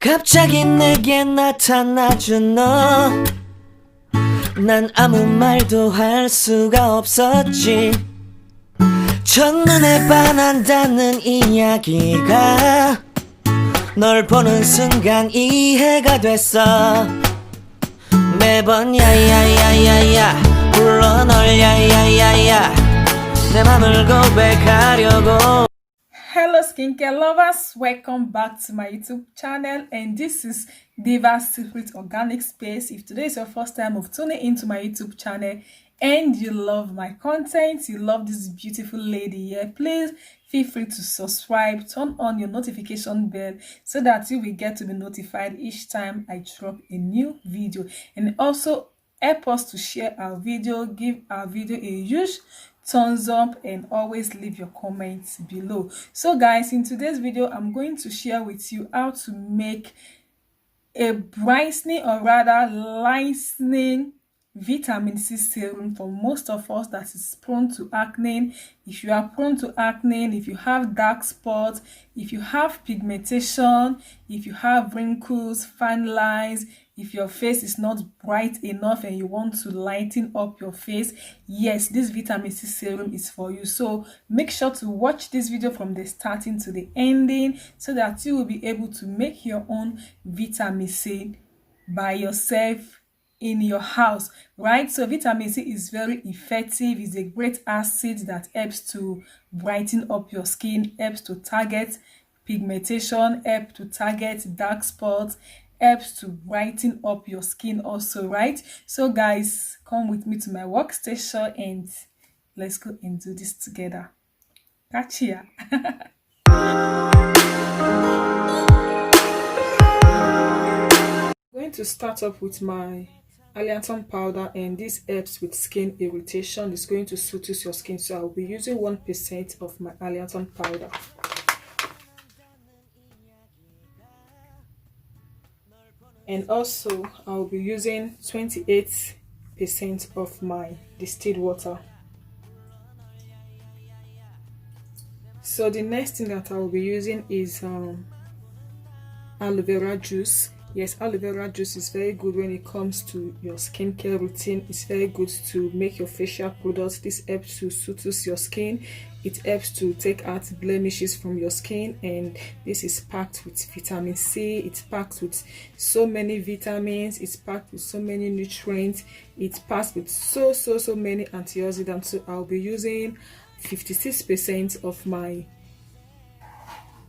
갑자기 내게 나타나준 너, 난 아무 말도 할 수가 없었지. 첫눈에 반한다는 이야기가 널 보는 순간 이해가 됐어. 매번 야야야야야 불러 널 야야야야 내 맘을 고백하려고. Hello skincare lovers, welcome back to my YouTube channel, and this is Diva's Secret Organic Space. If today is your first time of tuning into my YouTube channel and you love my content, you love this beautiful lady here, please feel free to subscribe, turn on your notification bell so that you will get to be notified each time I drop a new video. And also help us to share our video, give our video a huge thumbs up, and always leave your comments below. So guys, in today's video I'm going to share with you how to make a brightening, or rather lightening, vitamin C serum for most of us that is prone to acne. If you are prone to acne, if you have dark spots, if you have pigmentation, if you have wrinkles, fine lines, if your face is not bright enough and you want to lighten up your face, yes, this vitamin C serum is for you. So make sure to watch this video from the starting to the ending so that you will be able to make your own vitamin C by yourself in your house, right? So vitamin C is very effective. It's a great acid that helps to brighten up your skin, helps to target pigmentation, helps to target dark spots, helps to brighten up your skin also, right? So guys, come with me to my workstation and let's go and do this together. Catch ya. I'm going to start off with my allantoin powder, and this helps with skin irritation. It's going to soothe your skin, so I'll be using 1% of my allantoin powder. And also I'll be using 28% of my distilled water. So the next thing that I will be using is aloe vera juice. Yes, aloe vera juice is very good when it comes to your skincare routine. It's very good to make your facial products. This helps to soothe your skin. It helps to take out blemishes from your skin, and this is packed with vitamin C. It's packed with so many vitamins. It's packed with so many nutrients. It's packed with so many antioxidants. So I'll be using 56% of my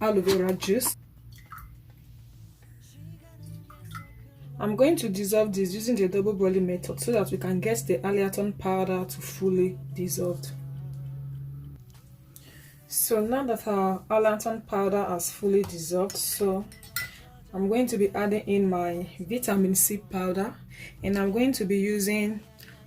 aloe vera juice. I'm going to dissolve this using the double boiling method so that we can get the allantoin powder to fully dissolve. So now that our allantoin powder has fully dissolved, so I'm going to be adding in my vitamin C powder, and I'm going to be using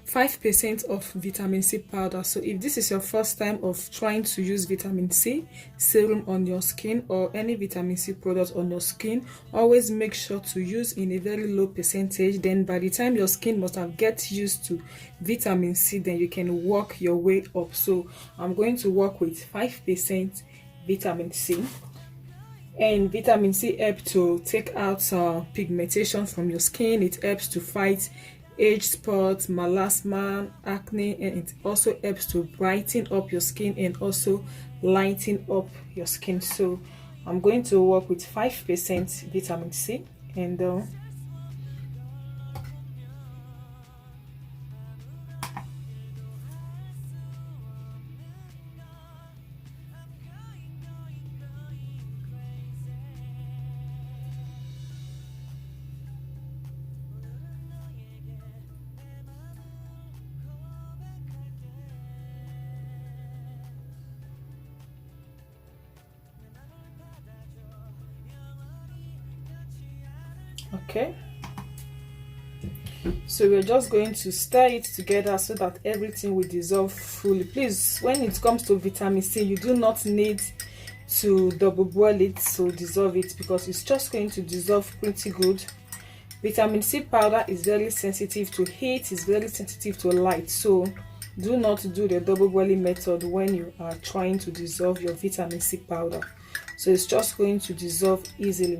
5% of vitamin C powder. So if this is your first time of trying to use vitamin C serum on your skin or any vitamin C product on your skin, always make sure to use in a very low percentage. Then by the time your skin must have get used to vitamin C, then you can work your way up. So I'm going to work with 5% vitamin C. And vitamin C helps to take out pigmentation from your skin. It helps to fight age spots, melasma, acne, and it also helps to brighten up your skin and also lighten up your skin. So I'm going to work with 5% vitamin C, and okay, so we're just going to stir it together so that everything will dissolve fully. Please, when it comes to vitamin C, you do not need to double boil it to dissolve it, because it's just going to dissolve pretty good. Vitamin C powder is very sensitive to heat, is very sensitive to light, so do not do the double boiling method when you are trying to dissolve your vitamin C powder. So it's just going to dissolve easily.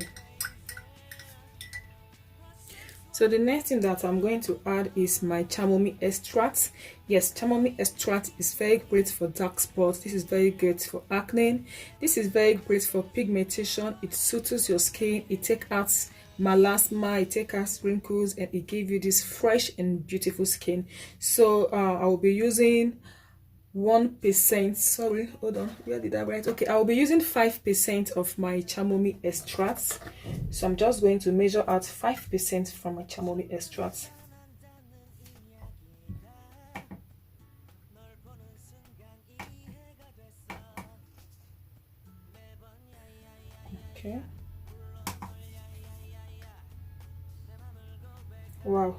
So the next thing that I'm going to add is my chamomile extract. Yes, chamomile extract is very great for dark spots. This is very good for acne. This is very great for pigmentation. It soothes your skin. It takes out melasma, it takes out wrinkles, and it gives you this fresh and beautiful skin. So I will be using 1%, sorry, hold on, where did I write? Okay, I will be using 5% of my chamomile extract. So I'm just going to measure out 5% from my chamomile extract. Okay. Wow.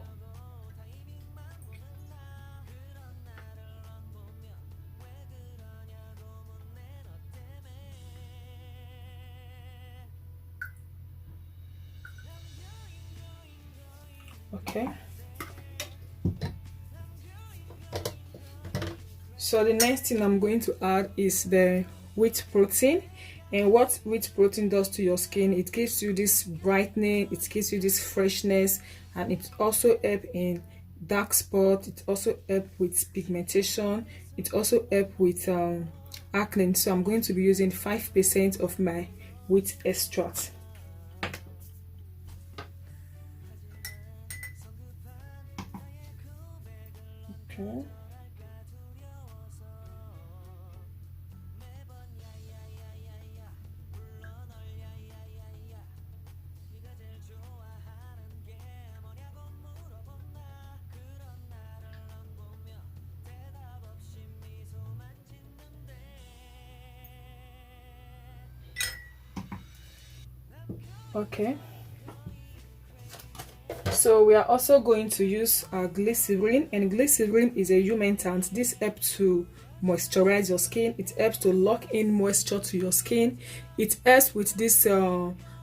Okay, so the next thing I'm going to add is the wheat protein. And what wheat protein does to your skin, it gives you this brightening, it gives you this freshness, and it also helps in dark spot. It also helps with pigmentation. It also helps with acne. So I'm going to be using 5% of my wheat extract. Okay. Okay, so we are also going to use glycerin, and glycerin is a humectant. This helps to moisturize your skin. It helps to lock in moisture to your skin. It helps with this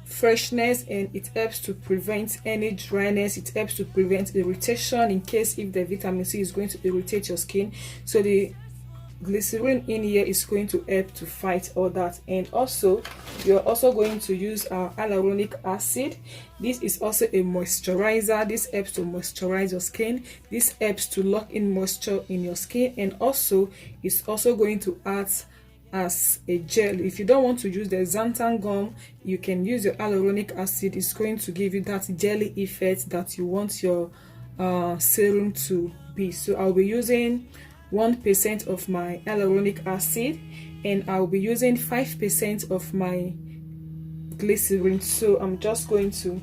freshness, and it helps to prevent any dryness. It helps to prevent irritation in case if the vitamin C is going to irritate your skin. So the glycerin in here is going to help to fight all that. And also you're also going to use hyaluronic acid. This is also a moisturizer. This helps to moisturize your skin. This helps to lock in moisture in your skin, and also it's also going to act as a gel. If you don't want to use the xanthan gum, you can use your hyaluronic acid. It's going to give you that jelly effect that you want your serum to be. So I'll be using 1% of my hyaluronic acid, and I'll be using 5% of my glycerin. So I'm just going to,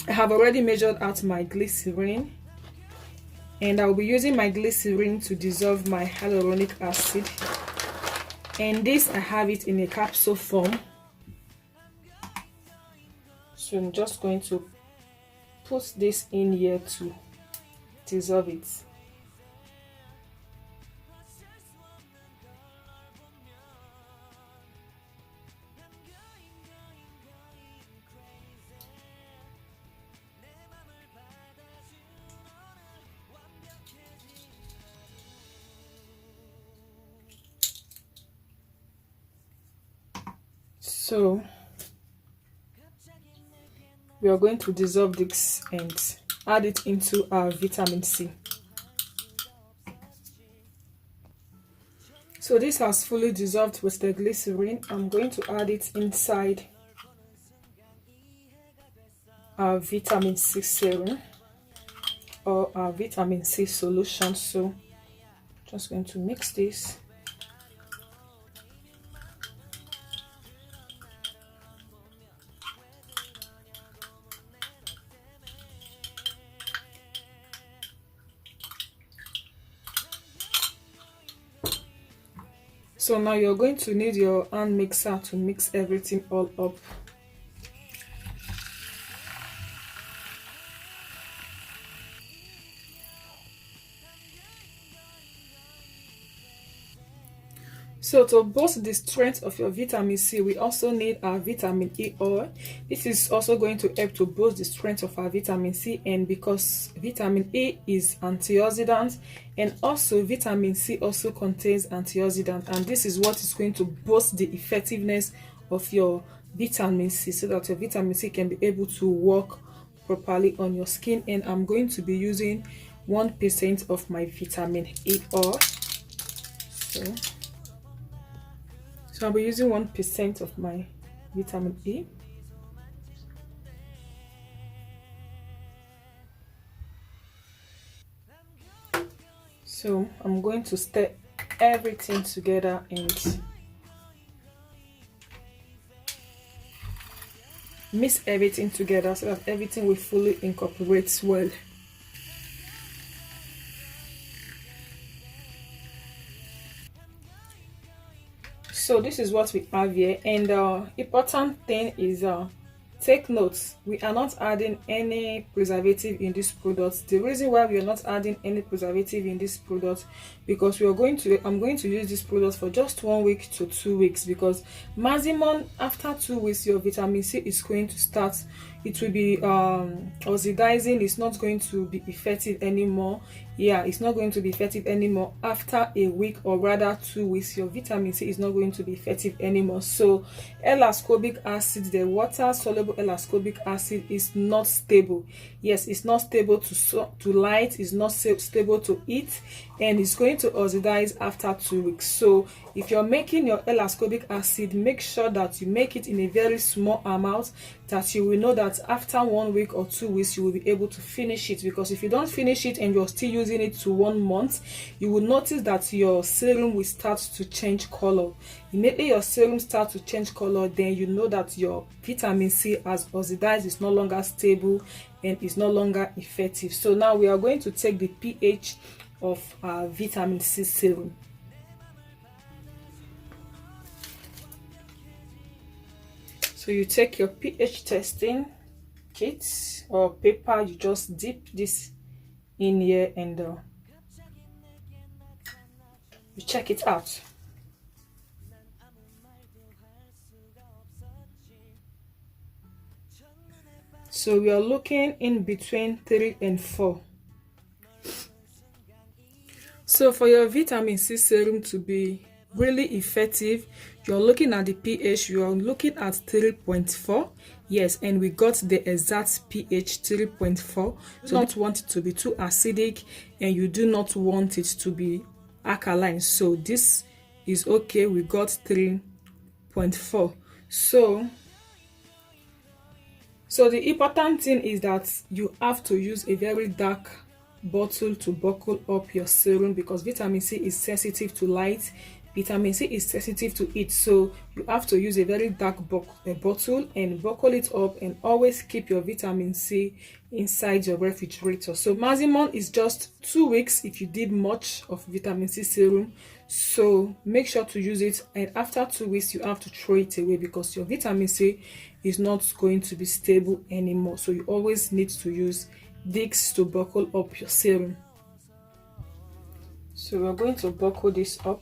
I have already measured out my glycerin, and I'll be using my glycerin to dissolve my hyaluronic acid. And this, I have it in a capsule form. So I'm just going to put this in here to dissolve it. So we are going to dissolve this and add it into our vitamin C. So this has fully dissolved with the glycerin. I'm going to add it inside our vitamin C serum or our vitamin C solution. So just going to mix this. So now you're going to need your hand mixer to mix everything all up. So to boost the strength of your vitamin C, we also need our vitamin E oil. This is also going to help to boost the strength of our vitamin C, and because vitamin E is antioxidant, and also vitamin C also contains antioxidant, and this is what is going to boost the effectiveness of your vitamin C, so that your vitamin C can be able to work properly on your skin. And I'm going to be using 1% of my vitamin E oil. So I'll be using 1% of my vitamin E. So I'm going to stir everything together and mix everything together so that everything will fully incorporate well. So this is what we have here, and important thing is take notes, we are not adding any preservative in this product. The reason why we are not adding any preservative in this product, because I'm going to use this product for just 1 week to 2 weeks, because maximum after 2 weeks your vitamin C is going to start, it will be oxidizing. It's not going to be effective anymore. Yeah, it's not going to be effective anymore after a week, or rather 2 weeks. Your vitamin C is not going to be effective anymore. So L-ascorbic acid, the water soluble L-ascorbic acid, is not stable. Yes, it's not stable to light, it's not stable to heat, and it's going to oxidize after 2 weeks. So if you're making your L-ascorbic acid, make sure that you make it in a very small amount, that you will know that after 1 week or 2 weeks you will be able to finish it. Because if you don't finish it and you're still using it to 1 month, you will notice that your serum will start to change color. Immediately your serum starts to change color, then you know that your vitamin C has oxidized, is no longer stable, and is no longer effective. So now we are going to take the pH of our vitamin C serum. So you take your pH testing kit or paper, you just dip this in here and you check it out. So we are looking in between 3 and 4. So for your vitamin C serum to be really effective, you're looking at the pH, you are looking at 3.4. Yes, and we got the exact pH 3.4. You do not want it to be too acidic, and you do not want it to be alkaline. So this is okay, we got 3.4. So the important thing is that you have to use a very dark bottle to buckle up your serum, because vitamin C is sensitive to light, vitamin C is sensitive to heat. So you have to use a very dark bottle and buckle it up, and always keep your vitamin C inside your refrigerator. So maximum is just 2 weeks if you did much of vitamin C serum. So make sure to use it, and after 2 weeks you have to throw it away, because your vitamin C is not going to be stable anymore. So you always need to use this to buckle up your serum. So we're going to buckle this up.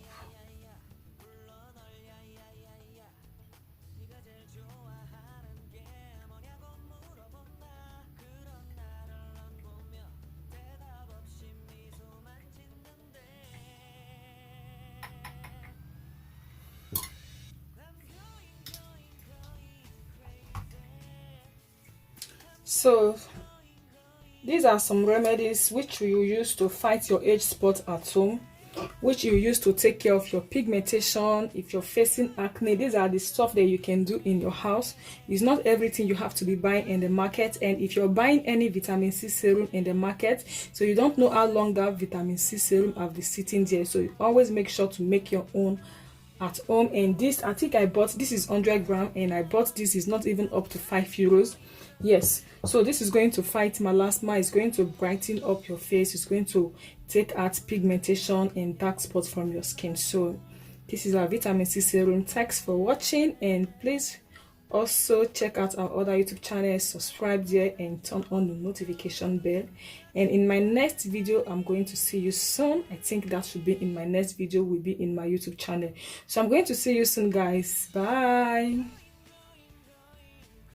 So these are some remedies which you use to fight your age spot at home, which you use to take care of your pigmentation. If you're facing acne, these are the stuff that you can do in your house. It's not everything you have to be buying in the market. And if you're buying any vitamin C serum in the market, so you don't know how long that vitamin C serum have been sitting there, so you always make sure to make your own at home. And this, I think I bought, this is 100 grams, and I bought this, is not even up to €5. Yes, so this is going to fight melasma, it's going to brighten up your face, it's going to take out pigmentation and dark spots from your skin. So this is our vitamin C serum. Thanks for watching, and please also check out our other YouTube channels, subscribe there and turn on the notification bell. And in my next video, I'm going to see you soon. I think that should be in my next video, will be in my YouTube channel. So I'm going to see you soon, guys. Bye.